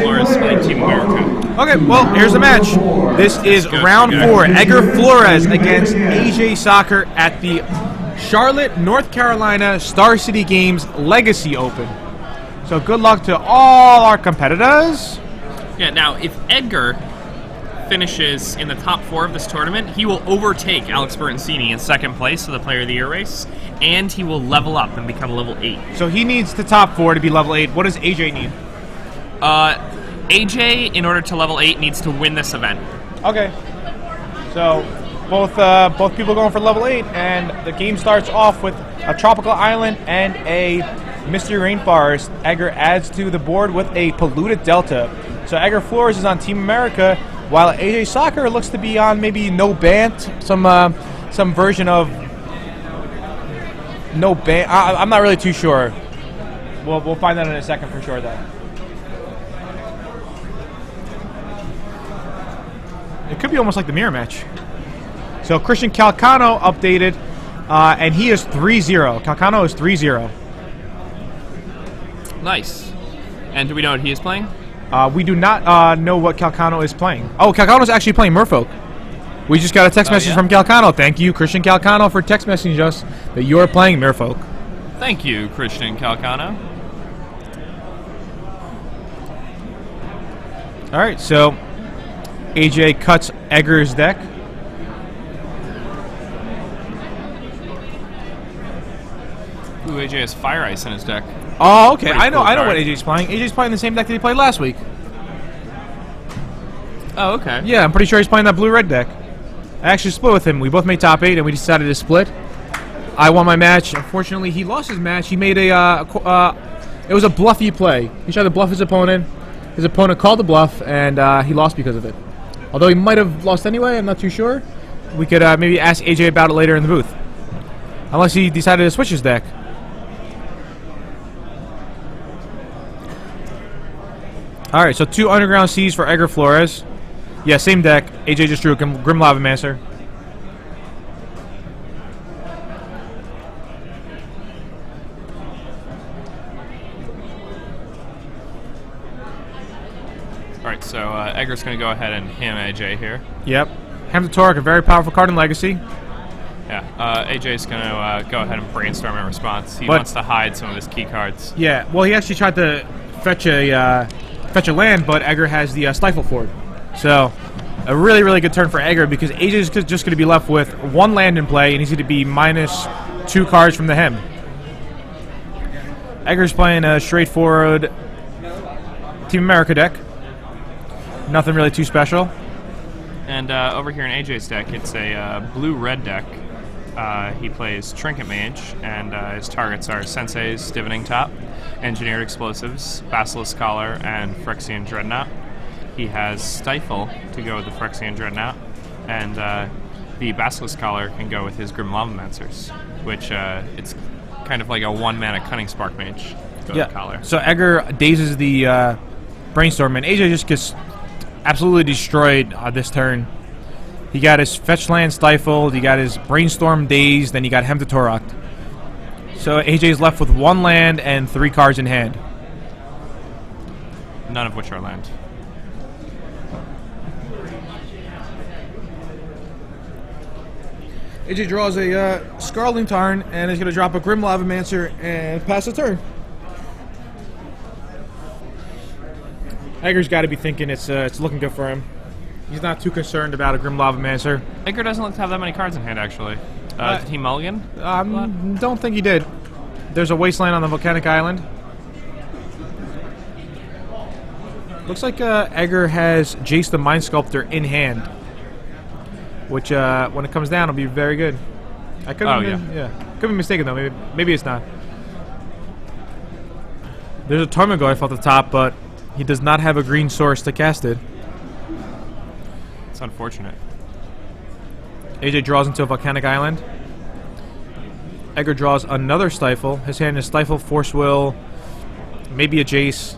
Flores playing Team America. Okay, well, here's the match. This is round 4. Edgar Flores against AJ Sacher at the Charlotte, North Carolina Star City Games Legacy Open. So good luck to all our competitors. Yeah, now, if Edgar finishes in the top 4 of this tournament, he will overtake Alex Bertoncini in second place of the Player of the Year race, and he will level up and become level 8. So he needs the top 4 to be level 8. What does AJ need? AJ, in order to level 8, needs to win this event. Okay. So both people going for level 8, and the game starts off with a tropical island and a mystery rainforest. Edgar adds to the board with a polluted delta. So Edgar Flores is on Team America, while AJ Sacher looks to be on maybe no bant, some version of no bant. I'm not really too sure. We'll find out in a second for sure though. It could be almost like the mirror match. So Christian Calcano updated, and he is 3-0. Calcano is 3-0. Nice. And do we know what he is playing? We do not know what Calcano is playing. Oh, Calcano's actually playing Merfolk. We just got a text message from Calcano. Thank you, Christian Calcano, for text messaging us that you are playing Merfolk. Thank you, Christian Calcano. All right, so AJ cuts Edgar's deck. Ooh, AJ has Fire Ice in his deck. Oh, okay. Pretty I know cool what AJ's playing. AJ's playing the same deck that he played last week. Oh, okay. Yeah, I'm pretty sure he's playing that blue-red deck. I actually split with him. We both made top 8, and we decided to split. I won my match. Unfortunately, he lost his match. He made it was a bluffy play. He tried to bluff his opponent. His opponent called the bluff, and he lost because of it. Although he might have lost anyway, I'm not too sure. We could maybe ask AJ about it later in the booth. Unless he decided to switch his deck. Alright, so 2 Underground Seas for Edgar Flores. Yeah, same deck. AJ just drew a Grim Lavamancer. Alright, so Edgar's going to go ahead and ham AJ here. Yep. Ham the Torque, a very powerful card in Legacy. Yeah, AJ's going to go ahead and brainstorm in response. He wants to hide some of his key cards. Yeah, well, he actually tried to fetch a land, but Edgar has the Stifle Fort. So, a really, really good turn for Edgar, because AJ is just going to be left with 1 land in play, and he's going to be minus 2 cards from the hem. Edgar's playing a straightforward Team America deck. Nothing really too special. And over here in AJ's deck, it's a blue-red deck. He plays Trinket Mage, and his targets are Sensei's Divining Top, Engineered Explosives, Basilisk Collar, and Phyrexian Dreadnought. He has Stifle to go with the Phyrexian Dreadnought, and the Basilisk Collar can go with his Grim Lavamancers, which it's kind of like a 1-mana Cunning Spark Mage. Yeah. Collar. So Edgar dazes the Brainstorm, and AJ just gets absolutely destroyed this turn. He got his Fetch Land Stifled, he got his Brainstorm dazed, then he got Hem to Torok. So AJ is left with 1 land and 3 cards in hand. None of which are land. AJ draws a Scarling Tarn and is going to drop a Grim Lavamancer and pass the turn. Edgar's got to be thinking it's looking good for him. He's not too concerned about a Grim Lavamancer. Edgar doesn't look to have that many cards in hand, actually. Did he mulligan? Don't think he did. There's a Wasteland on the Volcanic Island. Looks like Edgar has Jace the Mind Sculptor in hand, which when it comes down will be very good. I could could be mistaken though. Maybe it's not. There's a Tarmogoyf off the top, but he does not have a green source to cast it. It's unfortunate. AJ draws into a Volcanic Island. Edgar draws another Stifle. His hand is Stifle, Force Will, maybe a Jace.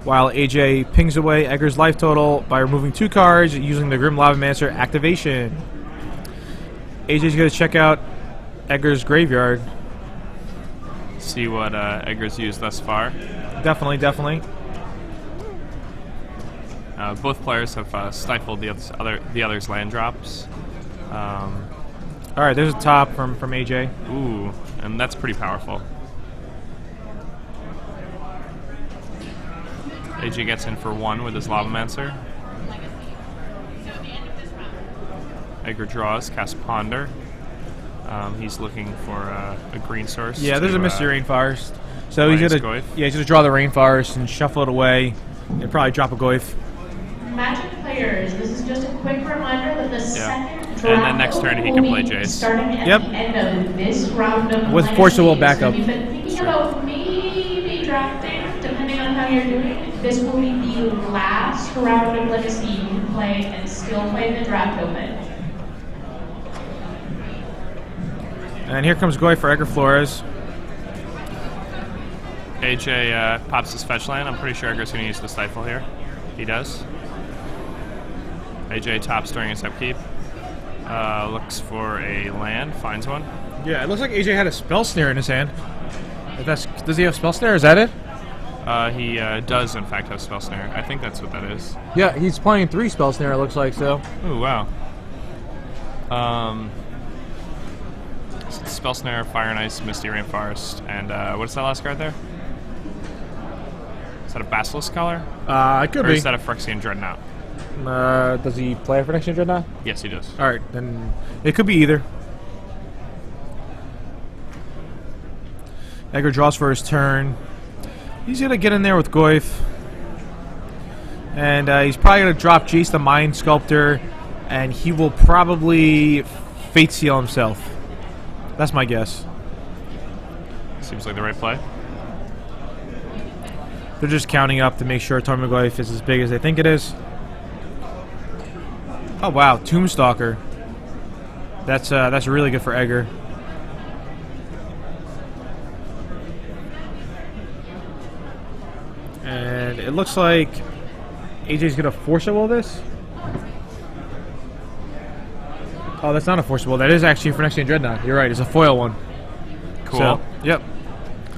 While AJ pings away Edgar's life total by removing 2 cards using the Grim Lavamancer activation. AJ's going to check out Edgar's graveyard. see what Edgar's used thus far. Definitely, definitely. Both players have stifled the other's land drops. All right, there's a top from AJ. Ooh, and that's pretty powerful. AJ gets in for 1 with his Lavamancer. Edgar draws, casts Ponder. He's looking for a green source. Yeah, there's a Mystery Rainforest. So he's gonna Goyf. draw the Rainforest and shuffle it away, and probably drop a Goyf. Magic players, this is just a quick reminder that the second draft and then next turn he can play Jace. Starting at the end of this round of with Force of Will backup. So if you've been thinking about maybe drafting, depending on how you're doing, this will be the last round of Legacy you can play and still play the draft open. And here comes Goy for Edgar Flores. AJ pops his fetch land. I'm pretty sure Edgar's going to use the Stifle here. He does. AJ tops during his upkeep. Looks for a land, finds one. Yeah, it looks like AJ had a Spell Snare in his hand. Does he have Spell Snare? Is that it? He does, in fact, have Spell Snare. I think that's what that is. Yeah, he's playing 3 Spell Snare, it looks like, so. Ooh, wow. Spell Snare, Fire and Ice, Misty Rainforest, and what's that last card there? Is that a Basilisk color? It could or be. Is that a Phyrexian Dreadnought? Does he play for next year Dreadnought? Yes, he does. Alright, then it could be either. Edgar draws for his turn. He's going to get in there with Goyf. And he's probably going to drop Jace the Mind Sculptor, and he will probably Fate Seal himself. That's my guess. Seems like the right play. They're just counting up to make sure Tormund Goyf is as big as they think it is. Oh wow, Tombstalker. That's really good for Edgar. And it looks like AJ's gonna Force Will this. Oh, that's not a Force Will. That is actually for next game Dreadnought. You're right. It's a foil one. Cool. So, yep.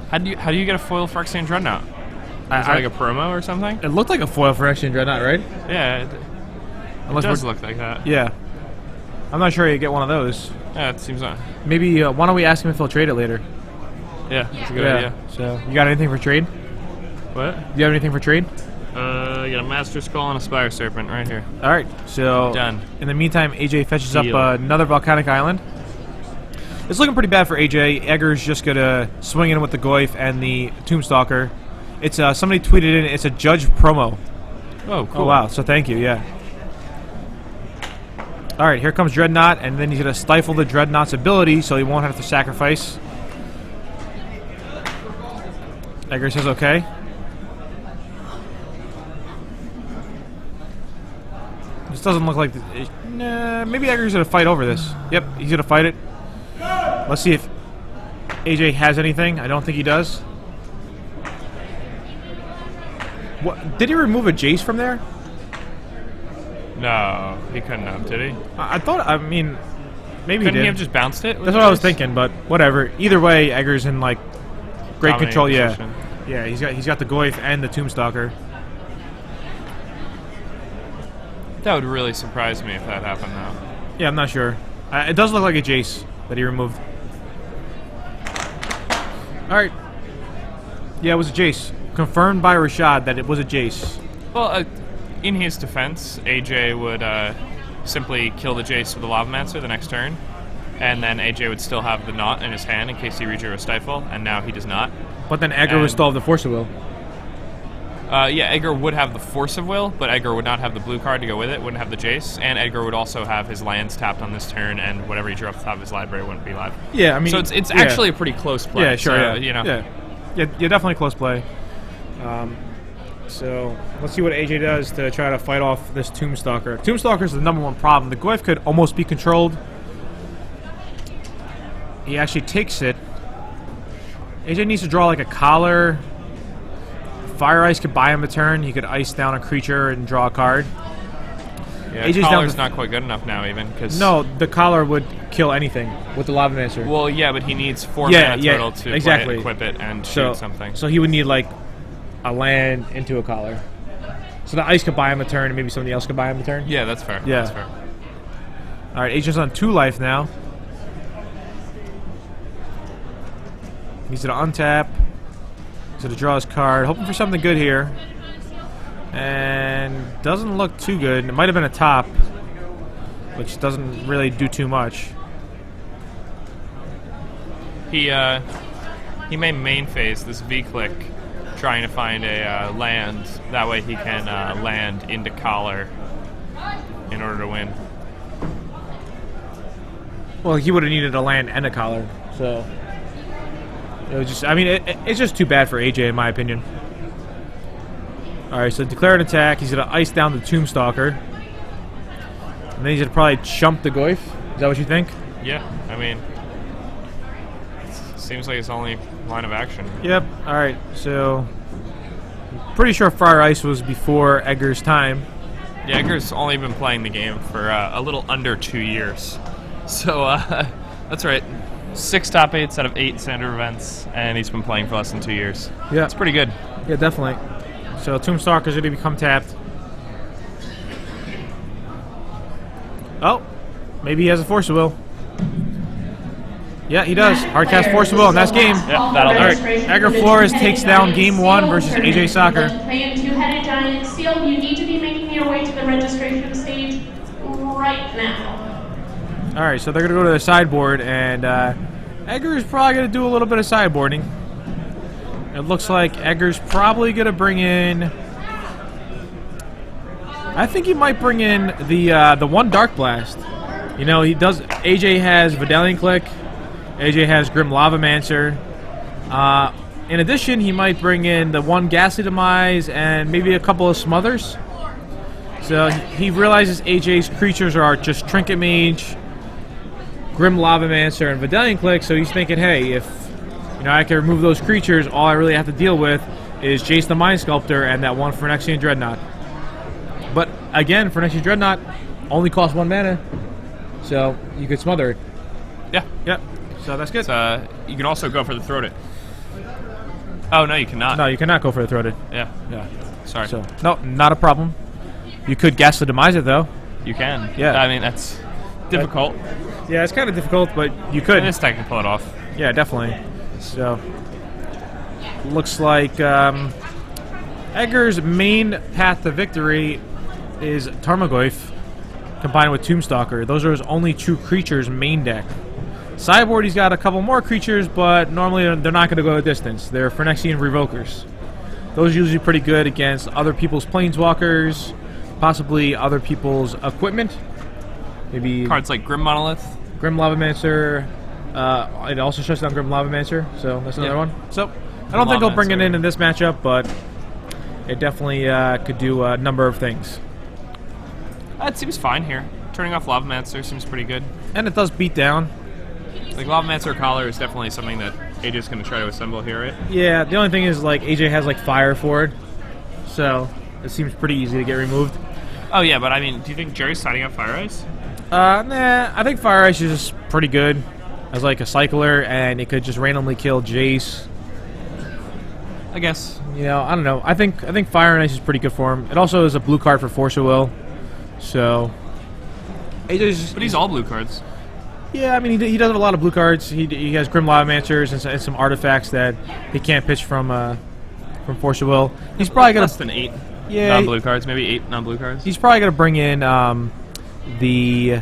How do you get a foil Phyrexian Dreadnought? Is it like a promo or something? It looked like a foil for next game Dreadnought, right? Yeah, it does look like that. Yeah. I'm not sure you get one of those. Yeah, it seems not. Maybe why don't we ask him if he'll trade it later? Yeah, that's a good idea. So you got anything for trade? What? Do you have anything for trade? I got a Master Skull and a Spire Serpent right here. All right. So done. In the meantime, AJ fetches Deal. up another Volcanic Island. It's looking pretty bad for AJ. Edgar's just gonna swing in with the Goyf and the Tombstalker. It's somebody tweeted in. It's a Judge promo. Oh, cool. Oh wow. So thank you. Yeah. All right. Here comes Dreadnought, and then he's gonna stifle the Dreadnought's ability, so he won't have to sacrifice. Edgar says okay. This doesn't look like... Nah, maybe Edgar's going to fight over this. Yep, he's going to fight it. Let's see if AJ has anything. I don't think he does. What? Did he remove a Jace from there? No, he couldn't have, did he? I thought... I mean... Maybe Couldn't he did. he have just bounced it? That's what I was thinking, but whatever. Either way, Edgar's in, like, great Dominating control. position. Yeah, he's got the Goyf and the Tombstalker. That would really surprise me if that happened, though. Yeah, I'm not sure. It does look like a Jace that he removed. Alright. Yeah, it was a Jace. Confirmed by Rashad that it was a Jace. Well, in his defense, AJ would simply kill the Jace with the Lavamancer the next turn, and then AJ would still have the Knot in his hand in case he redrew a Stifle, and now he does not. But then Edgar would still have the Force of Will. Yeah, Edgar would have the Force of Will, but Edgar would not have the blue card to go with it, wouldn't have the Jace, and Edgar would also have his lands tapped on this turn, and whatever he drew off the top of his library wouldn't be live. Yeah, I mean... So it's actually a pretty close play. Yeah, sure, so, yeah. You know. Yeah, definitely close play. So, let's see what AJ does to try to fight off this Tombstalker. Tombstalker is the #1 problem. The Goyf could almost be controlled. He actually takes it. AJ needs to draw like a collar. Fire Ice could buy him a turn. He could ice down a creature and draw a card. Yeah, AJ's Collar's down not quite good enough now, even because No, the collar would kill anything with the Lavamancer. Well, yeah, but he needs 4 Yeah, mana yeah, total to exactly. play it, equip it, and so, shoot something. So he would need like a land into a collar. So the ice could buy him a turn, and maybe somebody else could buy him a turn. Yeah, that's fair. Yeah. That's fair. All right, AJ's on 2 life now. He's gonna untap. He's gonna draw his card, hoping for something good here. And doesn't look too good. It might have been a top, which doesn't really do too much. He may main phase this V-click, trying to find a land. That way he can land into Collar in order to win. Well, he would have needed a land and a collar, so it was just. I mean, it's just too bad for AJ, in my opinion. All right, so declare an attack. He's gonna ice down the Tombstalker, and then he's gonna probably chump the Goyf. Is that what you think? Yeah, I mean, seems like his only line of action. Yep. All right, so pretty sure Fire Ice was before Edgar's time. Yeah, Edgar's only been playing the game for a little under 2 years. So, that's right. 6 top 8s out of 8 standard events, and he's been playing for less than 2 years. Yeah. It's pretty good. Yeah, definitely. So Tombstalker's going to become tapped. Oh, maybe he has a Force of Will. Yeah, he does. Hardcast Force of Will, and that's game. Yeah, that'll do. All right, Edgar Flores takes down game 1 versus AJ Sacher. Playing Two-Headed Giant Seal, you need to be making your way to the registration stage right now. All right, so they're going to go to the sideboard, and Edgar is probably going to do a little bit of sideboarding. It looks like Edgar's probably going to bring in... I think he might bring in the one Dark Blast. You know, he does... AJ has Vidalian Click. AJ has Grim Lavamancer. In addition, he might bring in the one Ghastly Demise and maybe a couple of Smothers. So he realizes AJ's creatures are just Trinket Mage, Grim Lavamancer, and Vidalian Click, so he's thinking, hey, if I can remove those creatures, all I really have to deal with is Jace the Mind Sculptor and that one Phyrexian Dreadnought. But again, Phyrexian Dreadnought only costs 1 mana, so you could smother it. Yeah. Yep. So that's good. You can also go for the Throat It. Oh, no, you cannot. No, you cannot go for the Throated. Yeah. Yeah. Sorry. So no, not a problem. You could Ghastly Demise it though. You can. Yeah. I mean, that's difficult. Yeah, it's kind of difficult, but you could. This deck can pull it off. Yeah, definitely. So, looks like Edgar's main path to victory is Tarmogoyf combined with Tombstalker. Those are his only 2 creatures main deck. Sideboard, he's got a couple more creatures, but normally they're not going to go the distance. They're Phyrexian Revokers. Those are usually pretty good against other people's Planeswalkers, possibly other people's equipment. Maybe Cards like Grim Monolith. Grim Lavamancer. It also shuts down Grim Lavamancer, so that's another one. So I don't think he'll bring it in this matchup, but it definitely could do a number of things. It seems fine here. Turning off Lavamancer seems pretty good. And it does beat down. Like, Lavamancer Collar is definitely something that AJ's going to try to assemble here, right? Yeah, the only thing is, like, AJ has, like, fire for it, so it seems pretty easy to get removed. Oh, yeah, but I mean, do you think Jerry's siding up Fire Ice? Nah, I think Fire Ice is just pretty good as, like, a cycler, and it could just randomly kill Jace. I guess. You know, I don't know. I think Fire and Ice is pretty good for him. It also is a blue card for Force of Will, so... AJ's just, But he's all blue cards. Yeah, I mean, he does have a lot of blue cards. He has Grim Lavamancers and some artifacts that he can't pitch from Force of Will. He's probably gonna less than 8 non-blue cards, maybe 8 non-blue cards. He's probably gonna bring in the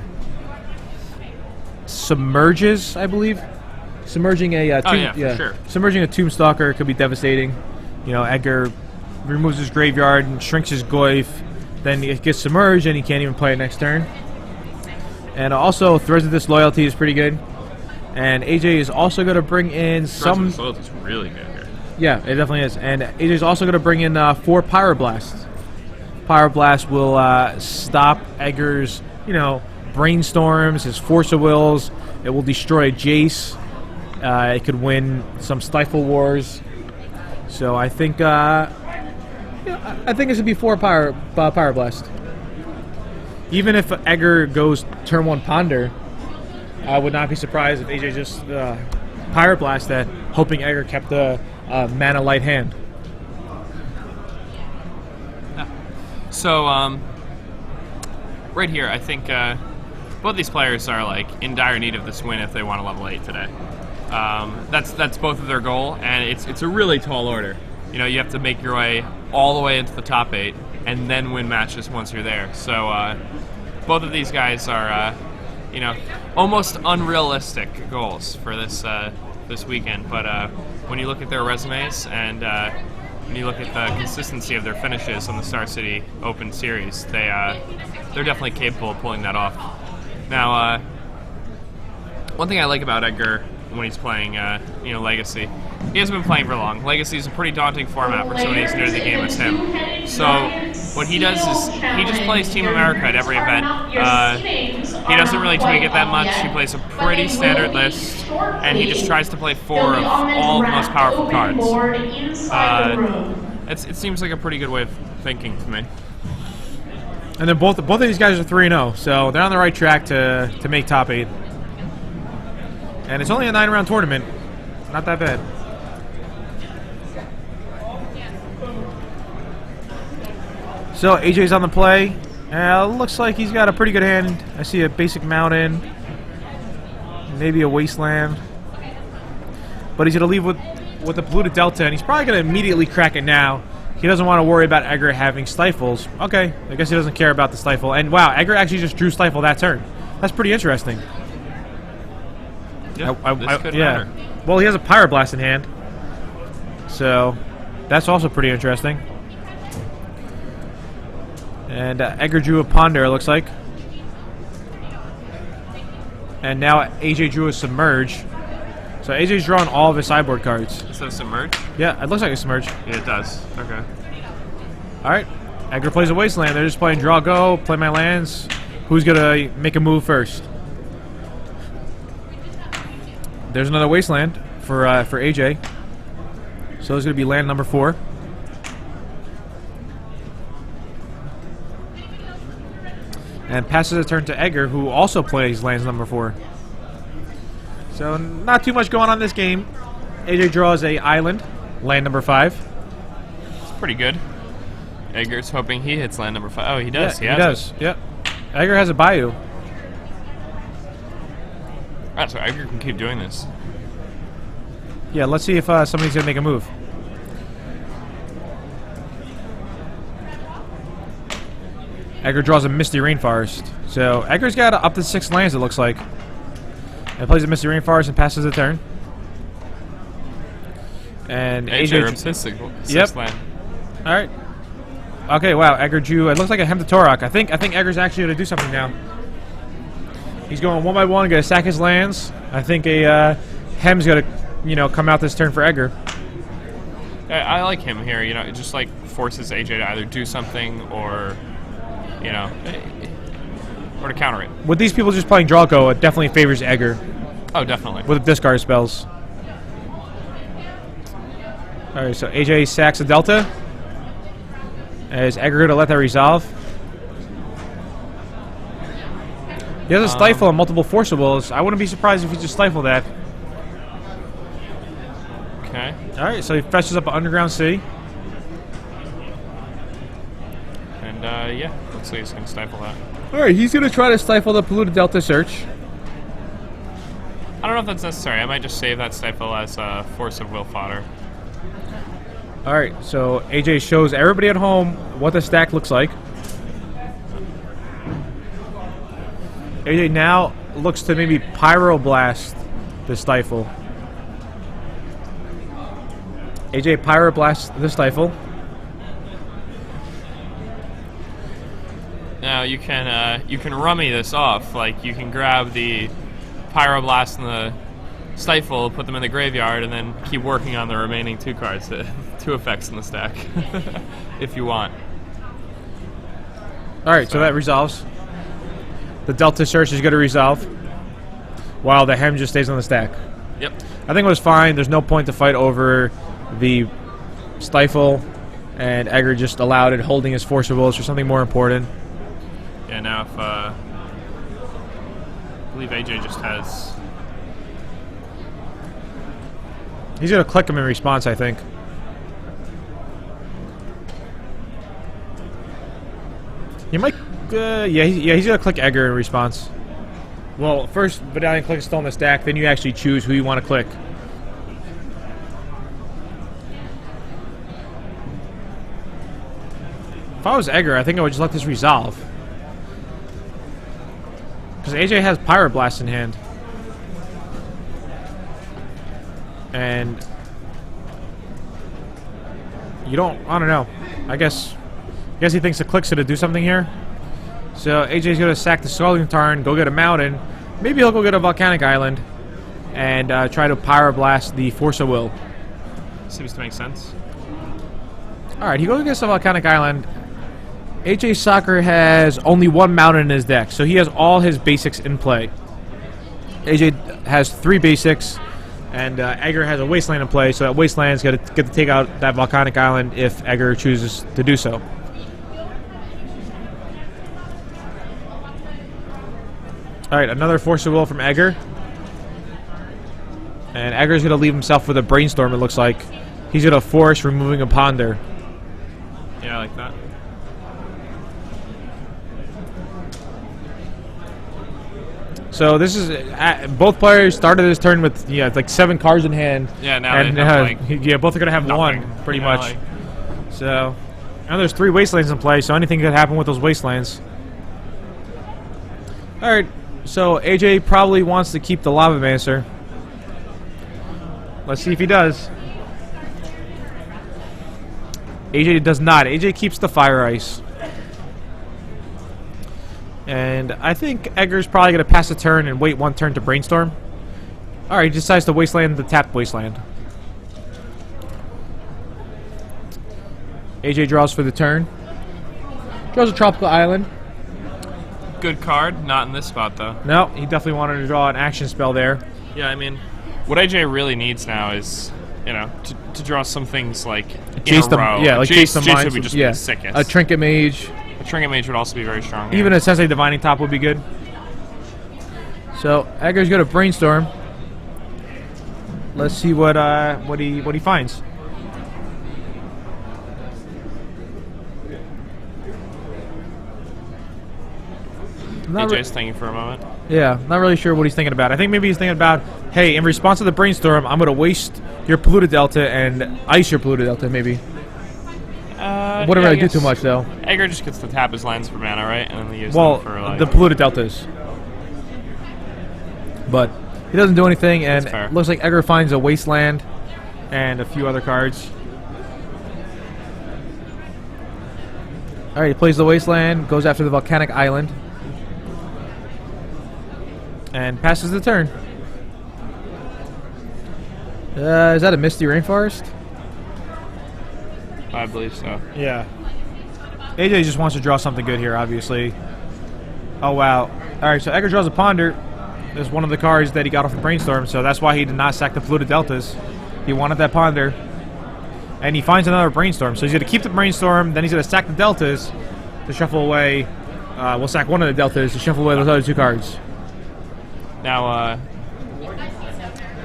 Submerges, I believe. Submerging a for sure. Submerging a Tombstalker could be devastating. You know, Edgar removes his graveyard and shrinks his Goyf. Then it gets submerged and he can't even play it next turn. And also, Threads of Disloyalty is pretty good. And AJ is also going to bring in some... Threads of Disloyalty is really good here. Yeah, it definitely is. And AJ is also going to bring in 4 Pyroblast. Pyroblast will stop Edgar's, brainstorms, his Force of Wills. It will destroy Jace. It could win some Stifle Wars. So I think it should be 4 Pyroblast. even if Edgar goes turn 1 Ponder, I would not be surprised if AJ just Pirate Blast that, hoping Edgar kept the mana light hand. So, right here, I think both these players are like in dire need of this win if they want to level 8 today. That's both of their goal, and it's a really tall order. You know, you have to make your way all the way into the top 8, and then win matches once you're there. So, both of these guys are, you know, almost unrealistic goals for this weekend. But when you look at their resumes and when you look at the consistency of their finishes on the Star City Open Series, they're definitely capable of pulling that off. Now, one thing I like about Edgar when he's playing, you know, Legacy, he hasn't been playing for long. Legacy is a pretty daunting format for somebody as new to the game as him. So what he does is he just plays Team America at every event. He doesn't really tweak it that much. He plays a pretty standard list, and he just tries to play 4 of all the most powerful cards. It seems like a pretty good way of thinking to me. And then both of these guys are 3-0, so they're on the right track to make top 8. And it's only a 9-round tournament. Not that bad. So AJ's on the play. Looks like he's got a pretty good hand. I see a basic mountain, maybe a wasteland. But he's going to leave with the polluted delta, and he's probably going to immediately crack it now. He doesn't want to worry about Edgar having stifles. Okay, I guess he doesn't care about the stifle. And wow, Edgar actually just drew stifle that turn. That's pretty interesting. Yeah, this could matter. Well, he has a Pirate Blast in hand, so that's also pretty interesting. And Edgar drew a Ponder, it looks like. And now AJ drew a Submerge. So AJ's drawn all of his sideboard cards. So Submerge? Yeah, it looks like a Submerge. Yeah, it does. Okay. Alright, Edgar plays a Wasteland. They're just playing draw, go, play my lands. Who's going to make a move first? There's another Wasteland for AJ. So it's going to be land number 4. And passes a turn to Edgar, who also plays lands number 4. So not too much going on this game. AJ draws a island, land number 5. It's pretty good. Edgar's hoping he hits land number 5. Oh, he does. Yeah, he does. Yep. Edgar has a Bayou. Right, so Edgar can keep doing this. Yeah, let's see if somebody's gonna make a move. Edgar draws a Misty Rainforest. So Edgar's got up to 6 lands, it looks like. And plays a Misty Rainforest and passes the turn. And AJ rips his sixth land. Alright. Okay, wow, Edgar drew, it looks like a Hem to Torok. I think Edgar's actually gonna do something now. He's going 1 by 1, gonna sack his lands. I think a Hem's gonna, you know, come out this turn for Edgar. I like him here, you know, it just like forces AJ to either do something or, you know, or to counter it. With these people just playing draw go, it definitely favors Edgar. Oh, definitely. With discard spells. Alright, so AJ sacks a Delta. Is Edgar going to let that resolve? He has a Stifle and multiple Forcibles. I wouldn't be surprised if he just stifled that. Okay. Alright, so he fetches up an Underground Sea. And, yeah, looks like he's going to stifle that. Alright, he's going to try to stifle the Polluted Delta Search. I don't know if that's necessary. I might just save that stifle as a Force of Will fodder. Alright, so AJ shows everybody at home what the stack looks like. AJ now looks to maybe Pyroblast the Stifle. AJ Pyroblast the Stifle. Now you can rummy this off. Like you can grab the Pyroblast and the Stifle, put them in the graveyard, and then keep working on the remaining 2 cards, 2 effects in the stack, if you want. Alright, so that resolves. The Delta Search is going to resolve, while the Hem just stays on the stack. Yep. I think it was fine. There's no point to fight over the Stifle, and Edgar just allowed it, holding his Force of Wills for something more important. Yeah, now if I believe AJ just has. He's gonna click him in response, I think. He might. He's gonna click Edgar in response. Well, first, Medallion click is still on the stack. Then you actually choose who you want to click. If I was Edgar, I think I would just let this resolve. Because AJ has Pyroblast in hand. And you don't, I don't know. I guess he thinks the click's gonna do something here. So AJ's gonna sack the Scalding Tarn, go get a mountain. Maybe he'll go get a Volcanic Island and try to Pyroblast the Force of Will. Seems to make sense. Alright, he goes against a Volcanic Island. AJ Sacher has only one mountain in his deck, so he has all his basics in play. AJ has 3 basics, and Edgar has a Wasteland in play, so that Wasteland's going to get to take out that Volcanic Island if Edgar chooses to do so. Alright, another Force of Will from Edgar. And Edgar's going to leave himself with a Brainstorm, it looks like. He's going to force removing a Ponder. Yeah, I like that. So this is both players started this turn with like 7 cards in hand. Yeah, now and they have, like, both are gonna have nothing. one pretty Yeah, much. like- So now there's 3 Wastelands in play, so anything could happen with those Wastelands. All right, so AJ probably wants to keep the Lava Mancer. Let's see if he does. AJ does not. AJ keeps the Fire Ice. And I think Edgar's probably going to pass a turn and wait 1 turn to Brainstorm. Alright, he decides to Wasteland the tapped Wasteland. AJ draws for the turn. Draws a Tropical Island. Good card, not in this spot though. No, he definitely wanted to draw an action spell there. Yeah, I mean, what AJ really needs now is, to draw some things like in a row. Yeah, like Chase the Mind. would just be the sickest. A Trinket Mage. A Trinket Mage would also be very strong. Even a Sensei Divining Top would be good. So Edgar's going to Brainstorm. Let's see what he finds. AJ's thinking for a moment. Yeah, not really sure what he's thinking about. I think maybe he's thinking about, hey, in response to the Brainstorm, I'm going to waste your Polluted Delta and ice your Polluted Delta, maybe. Wouldn't really do too much, though. Edgar just gets to tap his lands for mana, right? And then they use Well, them for, like... the Polluted Deltas. But he doesn't do anything, and fair. looks like Edgar finds a Wasteland and a few other cards. Alright, he plays the Wasteland, goes after the Volcanic Island, and passes the turn. Is that a Misty Rainforest? I believe so. Yeah. AJ just wants to draw something good here, obviously. Oh, wow. Alright, so Edgar draws a Ponder. There's one of the cards that he got off the Brainstorm, so that's why he did not sack the Polluted Deltas. He wanted that Ponder. And he finds another Brainstorm. So he's going to keep the Brainstorm, then he's going to sack the Deltas to shuffle away. We'll sack one of the Deltas to shuffle away those other 2 cards. Now,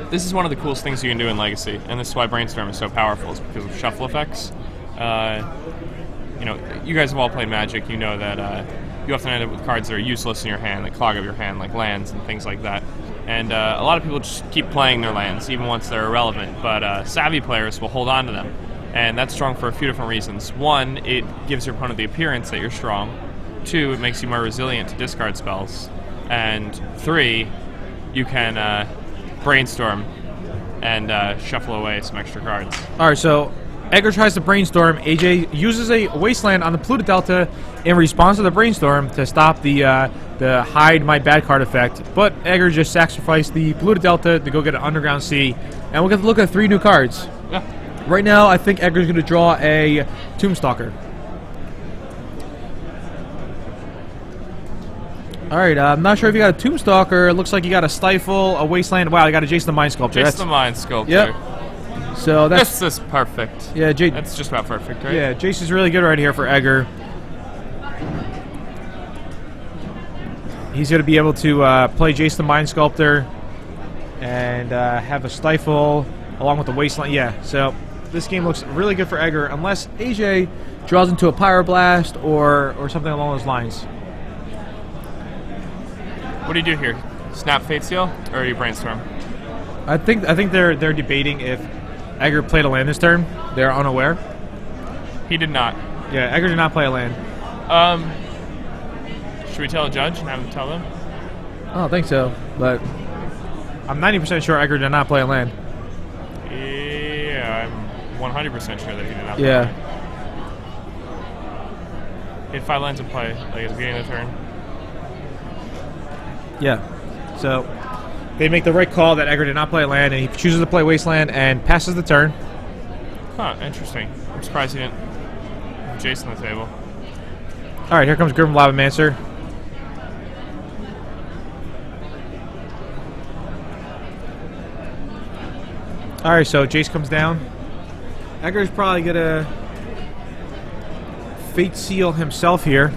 this is one of the coolest things you can do in Legacy, and this is why Brainstorm is so powerful, is because of shuffle effects. You guys have all played Magic. You know that you often end up with cards that are useless in your hand, that clog up your hand, like lands and things like that. And a lot of people just keep playing their lands, even once they're irrelevant. But savvy players will hold on to them, and that's strong for a few different reasons. 1, it gives your opponent the appearance that you're strong. 2, it makes you more resilient to discard spells. And 3, you can Brainstorm and shuffle away some extra cards. Alright, so Edgar tries to Brainstorm. AJ uses a Wasteland on the Polluted Delta in response to the Brainstorm to stop the hide my bad card effect. But Edgar just sacrificed the Polluted Delta to go get an Underground Sea. And we'll get to look at 3 new cards. Yeah. Right now, I think Edgar's going to draw a Tombstalker. Alright, I'm not sure if you got a Tombstalker. It looks like you got a Stifle, a Wasteland. Wow, you got a Jason the Mind Sculptor. Jason the Mind Sculptor. Yep. So that's... This is perfect. Yeah, that's just about perfect, right? Yeah, Jason's really good right here for Edgar. he's going to be able to play Jason the Mind Sculptor and have a Stifle along with the Wasteland. Yeah, so this game looks really good for Edgar, unless AJ draws into a Pyroblast or something along those lines. What do you do here? Snap Fate Seal, or do you Brainstorm? I think they're debating if Edgar played a land this turn. They're unaware. He did not. Yeah, Edgar did not play a land. Should we tell a judge and have him tell them? I don't think so, but I'm 90% sure Edgar did not play a land. Yeah, I'm 100% sure that he did not play a Yeah. land. He had 5 lands in play, like at the beginning of the turn. Yeah. So they make the right call that Edgar did not play a land, and he chooses to play Wasteland and passes the turn. Huh, interesting. I'm surprised he didn't have Jason on the table. All right, here comes Grim Lavamancer. All right, so Jace comes down. Edgar's probably gonna Fate Seal himself here.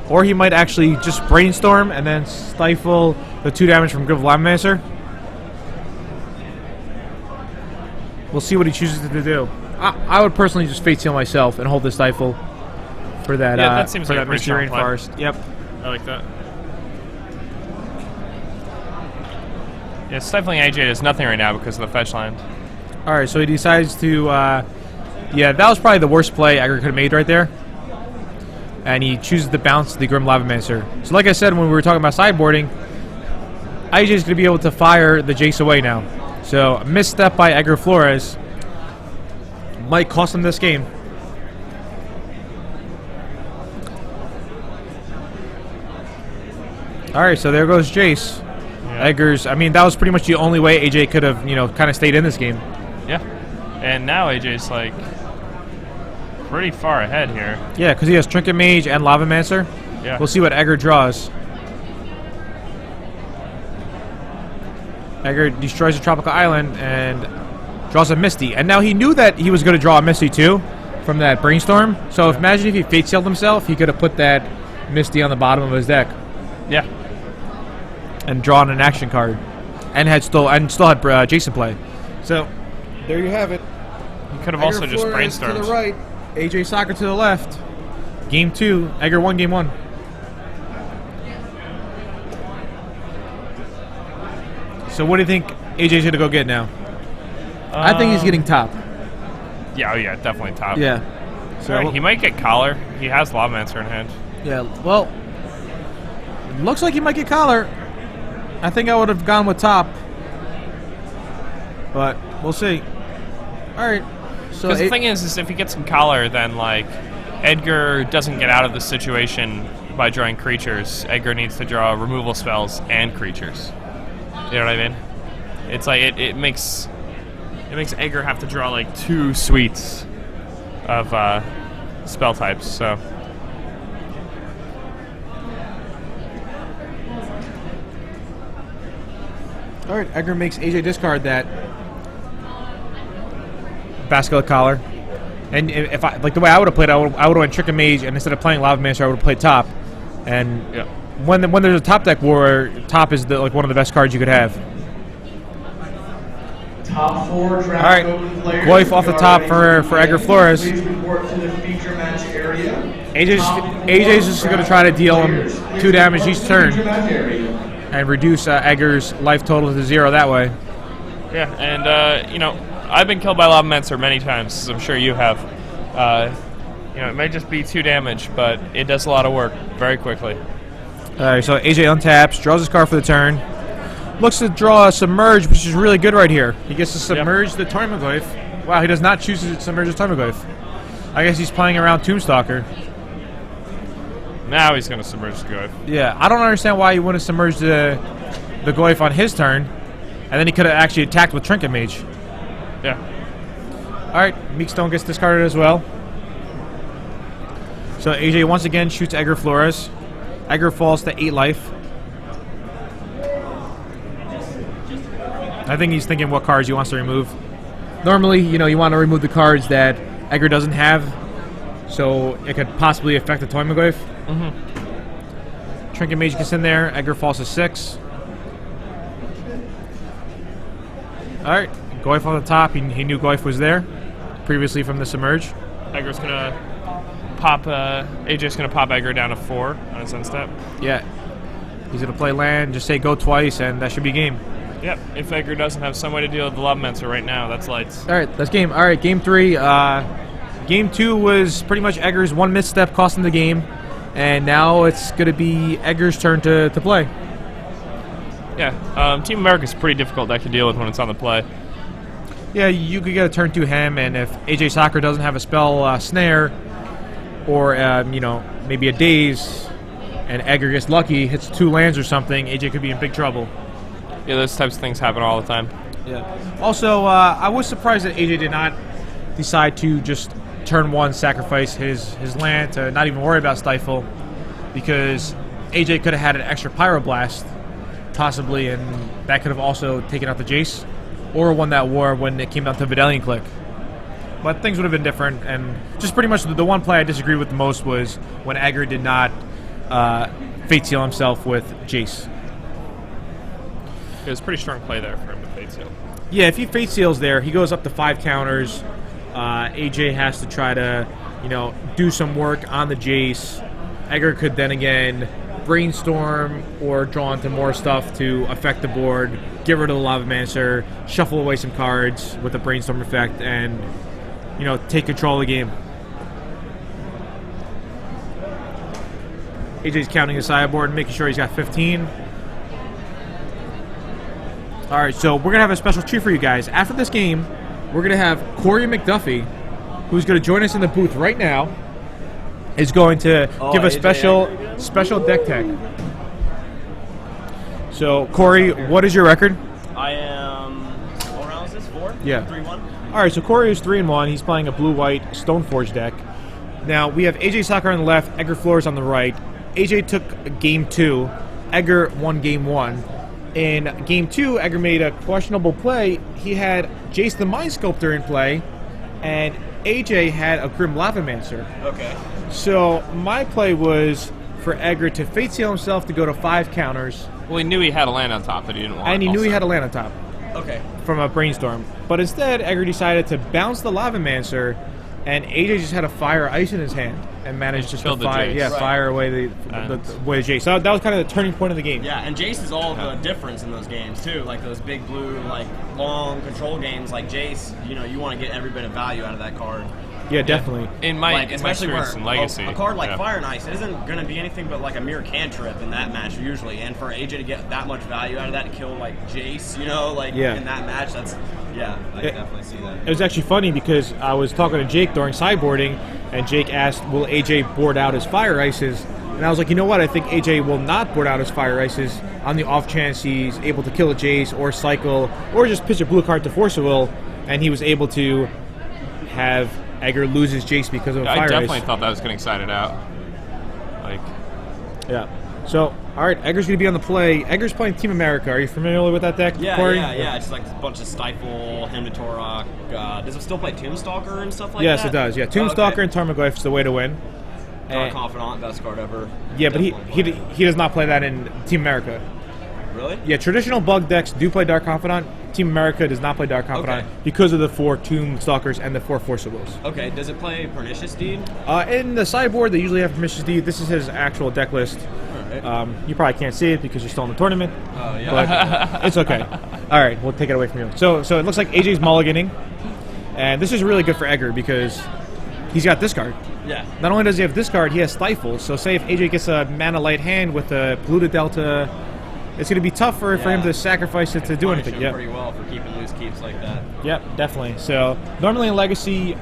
Or he might actually just Brainstorm and then Stifle the 2 damage from Grim Lavamancer. We'll see what he chooses to do. I would personally just Fate Seal myself and hold the Stifle for that. Yeah, that seems for like a that pretty Mystery strong play. Rainforest. Yep. I like that. Yeah, stifling AJ is nothing right now because of the fetch land. All right, so he decides to. Yeah, that was probably the worst play Edgar could have made right there. And he chooses to bounce the Grim Lavamancer. So, like I said when we were talking about sideboarding, AJ is going to be able to fire the Jace away now. So, a misstep by Edgar Flores might cost him this game. All right, so there goes Jace. Yeah. Edgar's. I mean, that was pretty much the only way AJ could have, kind of stayed in this game. Yeah. And now AJ's like pretty far ahead here. Yeah, because he has Trinket Mage and Lavamancer. Yeah. We'll see what Edgar draws. Edgar destroys a tropical island and draws a Misty. And now he knew that he was going to draw a Misty too from that Brainstorm. So imagine if he Fate Sealed himself, he could have put that Misty on the bottom of his deck. Yeah. And drawn an action card. And still had Jason play. So there you have it. He could have also just Flores brainstormed. to the right, AJ Sacher to the left. Game 2, Edgar won game 1. So what do you think AJ's going to go get now? I think he's getting top. Yeah, oh yeah, definitely top. Yeah. So Alright, he might get Collar. He has Lavamancer in hand. yeah, well, it looks like he might get collar. I think I would have gone with top. But we'll see. All right. So Because the thing is if he gets some Collar, then like Edgar doesn't get out of the situation by drawing creatures. Edgar needs to draw removal spells and creatures. You know what I mean? It's like it makes Edgar have to draw like 2 suites of spell types. So all right, Edgar makes AJ discard that Basilisk Collar. And if I like the way I would have played, I would have went Trick Mage, and instead of playing Lavamancer, I would have played top. And yeah. when there's a top deck war, top is one of the best cards you could have. Top 4 draft All right, open players. Goyf off the top for Edgar Flores. Please report to the feature match area. AJ's just going to try to deal him 2 damage each turn Feature match area. and reduce Edgar's life total to 0 that way. Yeah, and I've been killed by Lavamancer many times, as I'm sure you have. It may just be 2 damage, but it does a lot of work very quickly. All right, so AJ untaps, draws his card for the turn. Looks to draw a Submerge, which is really good right here. He gets to submerge the Tarmogoyf. Wow, he does not choose to submerge the Tarmogoyf. I guess he's playing around Tombstalker. Now he's going to submerge the Goyf. Yeah, I don't understand why he wouldn't submerge the Goyf on his turn, and then he could have actually attacked with Trinket Mage. Yeah. All right, Meekstone gets discarded as well. So AJ once again shoots Edgar Flores. Edgar falls to 8 life. I think he's thinking what cards he wants to remove. Normally, you want to remove the cards that Edgar doesn't have, so it could possibly affect the Tarmogoyf. Mm-hmm. Trinket Mage gets in there. Edgar falls to 6. Alright, Goyf on the top. He knew Goyf was there previously from the Submerge. Edgar's gonna pop. AJ's gonna pop Edgar down to 4 on his end step. Yeah. He's going to play land, just say go twice, and that should be game. Yep. If Edgar doesn't have some way to deal with the Lavamancer right now, that's lights. Alright, that's game. Alright, game 3. Game 2 was pretty much Edgar's one misstep costing the game. And now it's going to be Edgar's turn to play. Yeah. Team America's a pretty difficult deck to deal with when it's on the play. Yeah, you could get a turn 2 hem, and if AJ Sacher doesn't have a spell snare, or, maybe a daze, and Edgar gets lucky, hits 2 lands or something, AJ could be in big trouble. Yeah, those types of things happen all the time. Yeah. Also, I was surprised that AJ did not decide to just turn 1 sacrifice his land to not even worry about Stifle, because AJ could have had an extra Pyroblast, possibly, and that could have also taken out the Jace, or won that war when it came down to Vidalian Click. But things would have been different, and just pretty much the one play I disagreed with the most was when Edgar did not Fate Seal himself with Jace. It was a pretty strong play there for him to Fate Seal. Yeah, if he Fate Seals there, he goes up to 5 counters. AJ has to try to, do some work on the Jace. Edgar could then again brainstorm or draw into more stuff to affect the board, get rid of the Lavamancer, shuffle away some cards with a brainstorm effect, and, take control of the game. AJ's counting his sideboard and making sure he's got 15. Alright, so we're going to have a special treat for you guys. After this game, we're going to have Corey McDuffie, who's going to join us in the booth right now, is going to give a special deck tech. So, Corey, what is your record? I am... What round is this? 4? Yeah. 3-1? Alright, so Corey is 3-1. He's playing a blue-white Stoneforge deck. Now, we have AJ Sacher on the left, Edgar Flores on the right. AJ took game 2. Edgar won game 1. In game 2, Edgar made a questionable play. He had Jace the Mind Sculptor in play, and AJ had a Grim Lavamancer. Okay. So my play was for Edgar to Fate Seal himself to go to 5 counters. Well, he knew he had a land on top, but he didn't want And it he knew he also. had a land on top Okay. from a brainstorm. But instead, Edgar decided to bounce the Lavamancer, and AJ just had a Fire Ice in his hand and managed just to killed the Jace. Right. Fire away the Jace. So that was kind of the turning point of the game. Yeah, and Jace is all the difference in those games, too. Like those big blue, long control games like Jace, you want to get every bit of value out of that card. Yeah, definitely. In my especially experience in Legacy. a card like yeah. Fire and Ice isn't going to be anything but like a mere cantrip in that match usually, and for AJ to get that much value out of that to kill Jace, in that match, that's I can definitely see that. It was actually funny because I was talking to Jake during sideboarding, and Jake asked, will AJ board out his Fire Ices? And I was like, you know what, I think AJ will not board out his Fire Ices on the off chance he's able to kill a Jace or cycle or just pitch a blue card to Force of Will, and he was able to have Edgar lose his Jace because of a Fire Ice. I definitely thought that was getting sided out. Yeah. So, alright, Edgar's going to be on the play. Edgar's playing Team America. Are you familiar with that deck, Corey? Yeah. It's like a bunch of Stifle, Hymn to Torok. Does it still play Tombstalker and stuff like Yes, that? it does. Yeah, Tombstalker and Tarmogoyf is the way to win. Dark Confidant, best card ever. Yeah, but he does not play that in Team America. Really? Yeah, traditional bug decks do play Dark Confidant. Team America does not play Dark Confidant because of the 4 Tombstalkers and the 4 Force of Wills. Okay, does it play Pernicious Deed? In the sideboard, they usually have Pernicious Deed. This is his actual deck list. Alright. You probably can't see it because you're still in the tournament. Oh, yeah. But it's okay. Alright, we'll take it away from you. So it looks like AJ's mulliganing. And this is really good for Edgar because he's got this card. Yeah. Not only does he have this card, he has Stifle. So say if AJ gets a mana light hand with a Polluted Delta, it's going to be tough for him to sacrifice it to do anything. Yeah. Pretty well for keeping loose keeps like that. Yep, definitely. So normally in Legacy,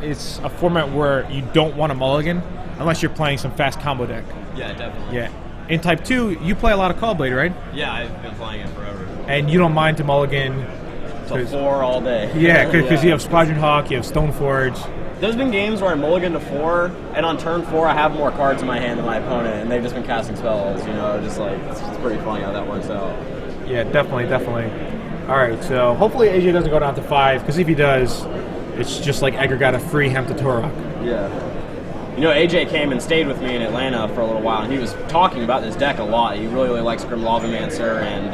it's a format where you don't want a mulligan unless you're playing some fast combo deck. Yeah, definitely. Yeah. In Type 2, you play a lot of Callblade, right? Yeah, I've been playing it forever. And you don't mind to mulligan. Till 4 all day. Yeah, because you have Squadron Hawk, you have Stoneforge. There's been games where I mulligan to 4, and on turn 4 I have more cards in my hand than my opponent, and they've just been casting spells, it's pretty funny how that works out. Yeah, definitely. Alright, so hopefully AJ doesn't go down to 5, because if he does, it's just like Edgar got a free Hemp to Torok. Yeah. you know, AJ came and stayed with me in Atlanta for a little while, and he was talking about this deck a lot. He really, really likes Grim Lavamancer, and,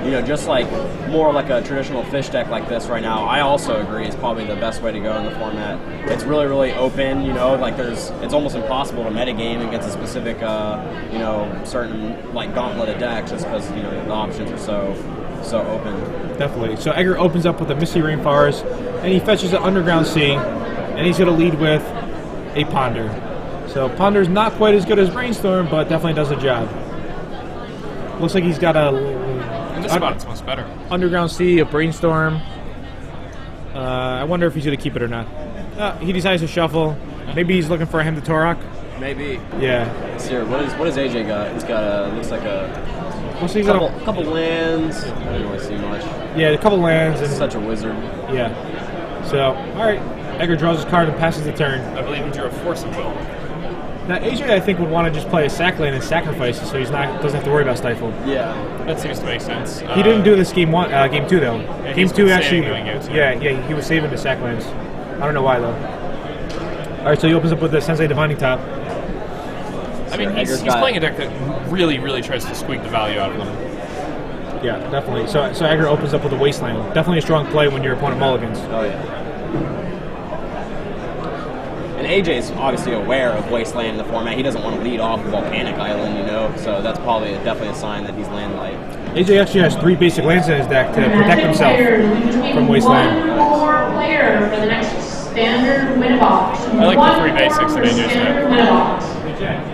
you know, just like more like a traditional fish deck like this right now, I also agree is probably the best way to go in the format. It's really, really open, you know, like it's almost impossible to metagame against a specific, you know, certain, like, gauntlet of decks just because, you know, the options are so open. Definitely. So Edgar opens up with a Misty Rainforest, and he fetches an Underground Sea, and he's going to lead with a Ponder. So Ponder's not quite as good as Brainstorm, but definitely does the job. Looks like he's got In this spot, it's much better. Underground Sea, a Brainstorm. I wonder if he's going to keep it or not. He decides to shuffle. Maybe he's looking for a Hem to Torok. Maybe. Yeah. Here, what does AJ got? He's got looks like a couple lands. I don't really see much. Yeah, a couple lands. He's such a wizard. Yeah. So, all right. Edgar draws his card and passes the turn. I believe he drew a Force of Will. Now, AJ, I think, would want to just play a sack land and sacrifice it, so doesn't have to worry about Stifle. Yeah. That seems to make sense. He didn't do this game 2 though. Yeah, Game 2 actually. doing it, so. Yeah, he was saving the sack lands. I don't know why though. All right, so he opens up with the Sensei Divining Top. I mean, he's playing a deck that really, really tries to squeak the value out of them. Yeah, definitely. So Edgar opens up with a Wasteland. Definitely a strong play when your opponent mulligans. Oh yeah. And AJ's obviously aware of Wasteland in the format. He doesn't want to lead off Volcanic Island, you know, so that's probably definitely a sign that he's land light. AJ actually has 3 basic lands in his deck to protect himself from Wasteland. One more player for the next standard win box. I like the 3 basics in AJ's deck.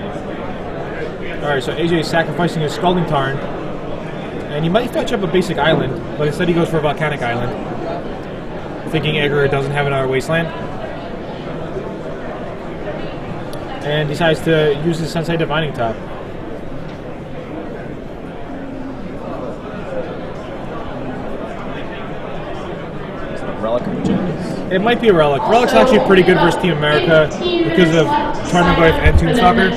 Alright, so AJ is sacrificing his Scalding Tarn, and he might fetch up a basic island, but instead he goes for a Volcanic Island, thinking Edgar doesn't have another Wasteland. And decides to use the Sensei Divining Top. Is it a Relic of James? It might be a Relic. Relic's actually pretty good versus Team America because of Charming and Tombstalker.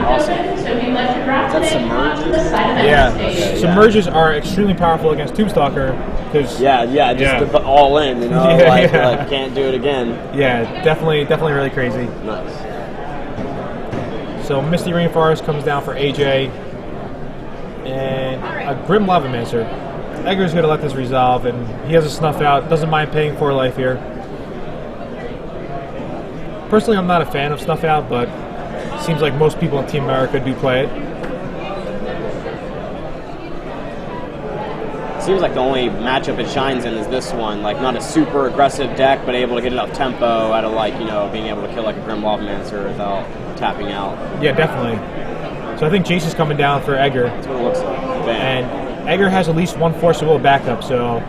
Awesome. That's Submerges? Yeah, Submerges are extremely powerful against Tombstalker because just to put all in, you know, like can't do it again. Yeah, definitely really crazy. Nice. So Misty Rainforest comes down for AJ, and a Grim Lavamancer. Edgar's going to let this resolve, and he has a Snuff Out. Doesn't mind paying 4 life here. Personally, I'm not a fan of Snuff Out, but it seems like most people in Team America do play it. Seems like the only matchup it shines in is this one. Like, not a super aggressive deck, but able to get enough tempo out of, like, you know, being able to kill like a Grim Lavamancer without tapping out. Yeah, definitely. So I think Jace is coming down for Edgar. That's what it looks like. Bam. And Edgar has at least 1 Force of Will backup, so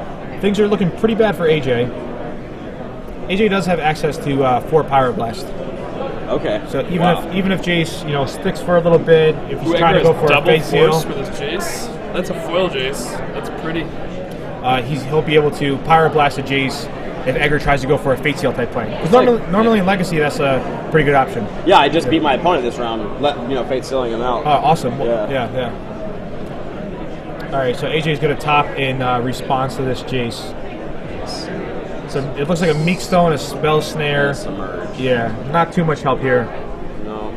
things are looking pretty bad for AJ. AJ does have access to 4 Pyroblast. Okay. So even if Jace, you know, sticks for a little bit, if he's trying to go for a Fate Seal, for this Jace. That's a foil Jace. That's pretty. He'll be able to Pyroblast a Jace if Edgar tries to go for a Fate Seal type play. Because normally in Legacy, that's a pretty good option. Yeah, I just beat my opponent this round, Fate Sealing him out. Oh, awesome. Yeah. All right, so AJ's going to top in response to this Jace. So it looks like a Meek Stone, a Spell Snare. Submerge. Yeah, not too much help here. No.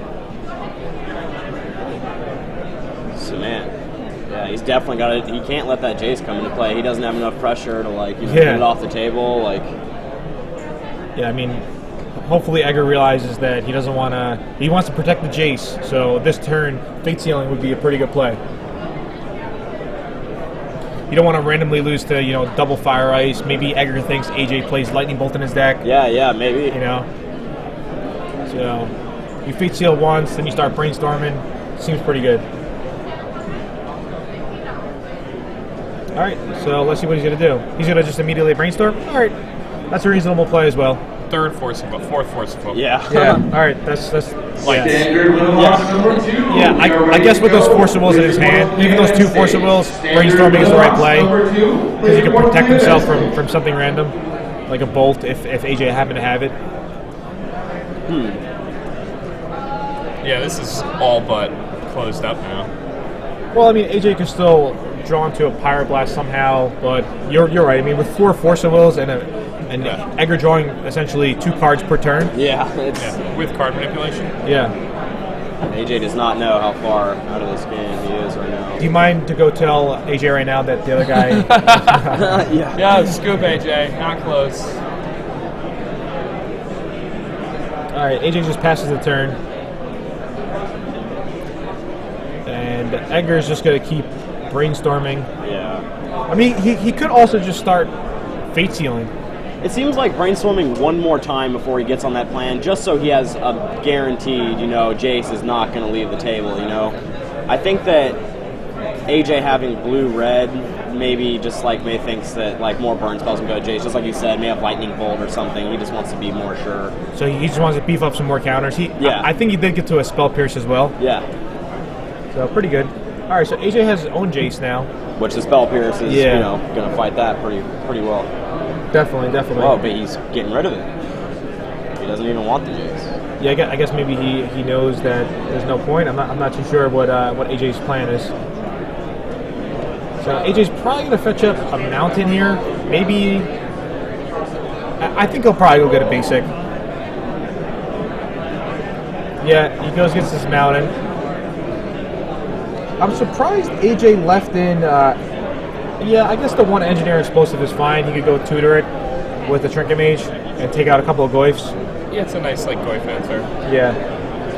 So man, yeah, he's definitely got it. He can't let that Jace come into play. He doesn't have enough pressure to get it off the table. Yeah, I mean, hopefully Edgar realizes that he doesn't want to. He wants to protect the Jace. So this turn, Fate Sealing would be a pretty good play. You don't want to randomly lose to, double Fire Ice. Maybe Edgar thinks AJ plays Lightning Bolt in his deck. Yeah, maybe. So you Fate Seal once, then you start brainstorming. Seems pretty good. All right, so let's see what he's going to do. He's going to just immediately brainstorm? All right, that's a reasonable play as well. Fourth force of hope. Yeah. All right, that's like Standard Winlock number 2. Yeah, I guess with those Forcibles in his hand, even those 2 Forcibles, brainstorming is the right play because he can protect himself from something random, like a Bolt if AJ happened to have it. Yeah, this is all but closed up now. Well, I mean, AJ can still draw into a Pyroblast somehow, but you're right. I mean, with 4 Forcibles and And Edgar drawing essentially 2 cards per turn. Yeah, it's with card manipulation. Yeah. AJ does not know how far out of this game he is right now. Do you mind to go tell AJ right now that the other guy... Yeah, scoop AJ, not close. Alright, AJ just passes the turn. And Edgar's just going to keep brainstorming. Yeah. I mean, he could also just start fate sealing. It seems like brainstorming one more time before he gets on that plan, just so he has a guaranteed, Jace is not going to leave the table, I think that AJ having blue-red maybe just, may thinks that, more burn spells can go to Jace. Just like you said, may have Lightning Bolt or something. He just wants to be more sure. So he just wants to beef up some more counters. I think he did get to a Spell Pierce as well. Yeah. So, pretty good. All right, so AJ has his own Jace now. Which the Spell Pierce is, going to fight that pretty well. Definitely. Oh, but he's getting rid of it. He doesn't even want the Jace. Yeah, I guess maybe he knows that there's no point. I'm not too sure what AJ's plan is. So AJ's probably going to fetch up a mountain here. Maybe... I think he'll probably go get a basic. Yeah, he goes gets this mountain. I'm surprised AJ left in... yeah, I guess the one Engineer Explosive is fine. He could go tutor it with the Trinket Mage and take out a couple of Goyfs. Yeah, it's a nice Goyf answer. Yeah.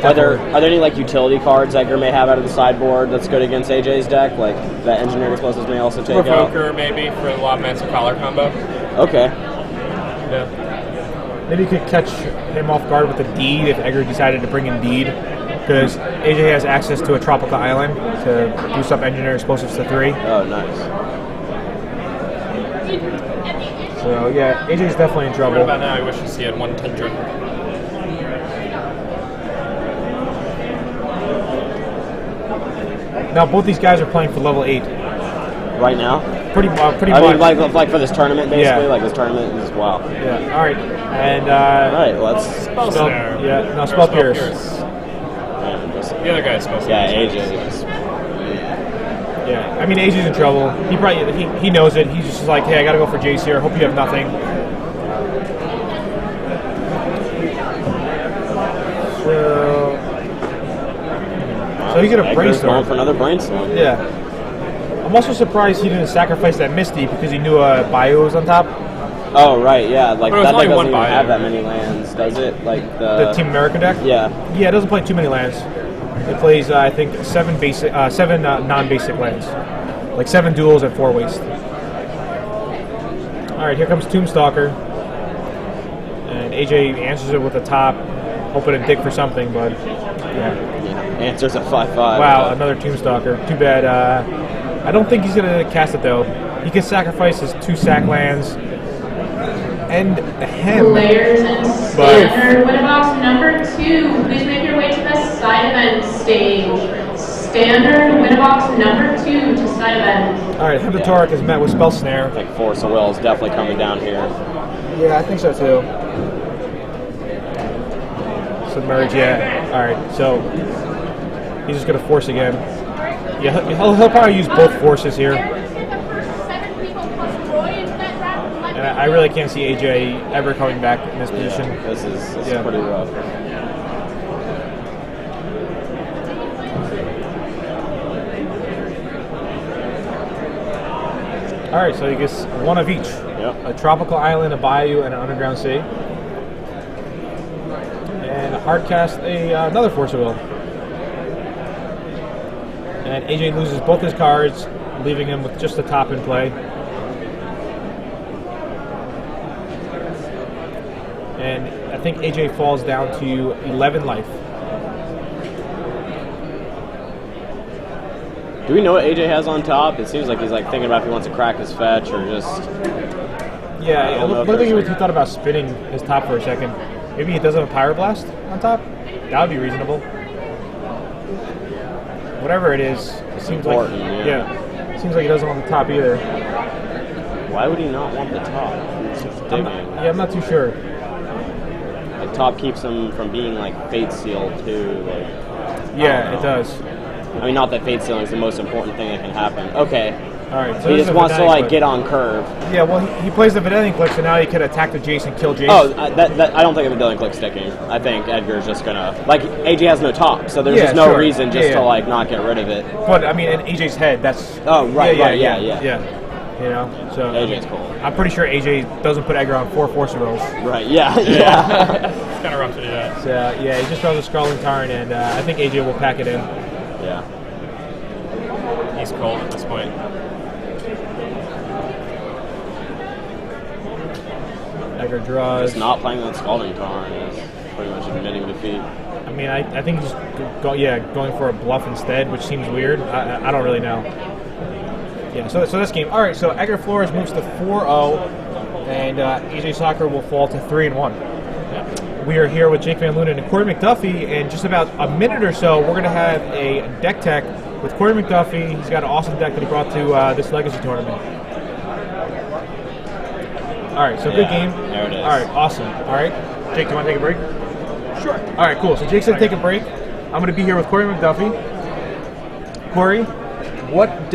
Are there any utility cards Edgar may have out of the sideboard that's good against AJ's deck, that Engineering Explosives may also take Revoker out? maybe for the Lobmancer Collar combo. Okay. Yeah. Maybe you could catch him off guard with a Deed if Edgar decided to bring in Deed, because AJ has access to a tropical island to boost up Engineer Explosives to 3. Oh, nice. So yeah, AJ's definitely in trouble. What about now? I wish he had 100. Now both these guys are playing for level 8. Right now? Pretty much. I mean, like for this tournament, basically? Yeah. This tournament is, wow. Yeah, alright. And, Alright, let's... Spell Snare. Yeah, no, Spell Pierce. The other guy's supposed to AJ is... Yeah, I mean, AJ's in trouble. He knows it. He's just like, hey, I gotta go for Jace here. Hope you have nothing. So he's gonna brainstorm. Going for another brainstorm. Yeah. I'm also surprised he didn't sacrifice that Misty because he knew Bio was on top. Oh, right, yeah. That deck doesn't even bio. have that many lands, does it? The Team America deck? Yeah. Yeah, it doesn't play too many lands. It plays, I think, 7 non-basic lands. 7 duels and 4 waste. Alright, here comes Tombstalker. And AJ answers it with a top, hoping to dig for something, but yeah. Answers a 5/5. Wow, another Tombstalker. Too bad. I don't think he's going to cast it, though. He can sacrifice his 2 sack lands and him. Players and standard win box number 2. Please make your way to the side event stage. Standard win box number 2 to side event. Alright, Heptatoric is met with Spell Snare. I think Force of Will is definitely coming down here. Yeah, I think so too. Submerge, yeah. Alright, so he's just going to force again. Yeah, he'll probably use both forces here. And I really can't see AJ ever coming back in this position. This is pretty rough. Alright, so he gets 1 of each. Yep. A tropical island, a bayou, and an underground sea. And hardcast another Force of Will. And AJ loses both his cards, leaving him with just the top in play. And I think AJ falls down to 11 life. Do we know what AJ has on top? It seems like he's thinking about if he wants to crack his fetch or just... Yeah, it looked like he thought about spinning his top for a second. Maybe he does have a Pyroblast on top? That would be reasonable. Whatever it is, it seems important, like... Yeah. It seems like he doesn't want the top either. Why would he not want the top? I'm not too sure. The top keeps him from being Fate Sealed too. Yeah, it does. I mean, not that Fate Sealing is the most important thing that can happen. Okay. All right. So He this is just a wants to Vanadic like click. get on curve. Yeah. Well, he plays the Vanadic click, so now he could attack the Jace and kill Jace. Oh, that I don't think of a Dylan click sticking. I think Edgar's just gonna like AJ has no top, so there's Yeah, just no sure. reason just Yeah, to yeah. like not get rid of it. But I mean, in AJ's head, that's. Oh, right, yeah, right, yeah, yeah. You know, so AJ's cool. I'm pretty sure AJ doesn't put Edgar on 4 Force rolls. Right, yeah, yeah. It's kind of rough to do that. So yeah, he just throws a Scrawling Tyrant, and I think AJ will pack it in. Yeah. He's cold at this point. Edgar draws. Just not playing with Scalding Tarn is pretty much admitting defeat. I mean, I think he's going for a bluff instead, which seems weird. I don't really know. Yeah, so this game. All right, so Edgar Flores moves to 4-0, and AJ Sacher will fall to 3-1. We are here with Jake Van Lunen and Corey McDuffie. In just about a minute or so, we're going to have a deck tech with Corey McDuffie. He's got an awesome deck that he brought to this Legacy tournament. All right, so good game. There it is. All right, awesome. All right, Jake, do you want to take a break? Sure. All right, cool. So Jake's going to take a break. I'm going to be here with Corey McDuffie. Corey, what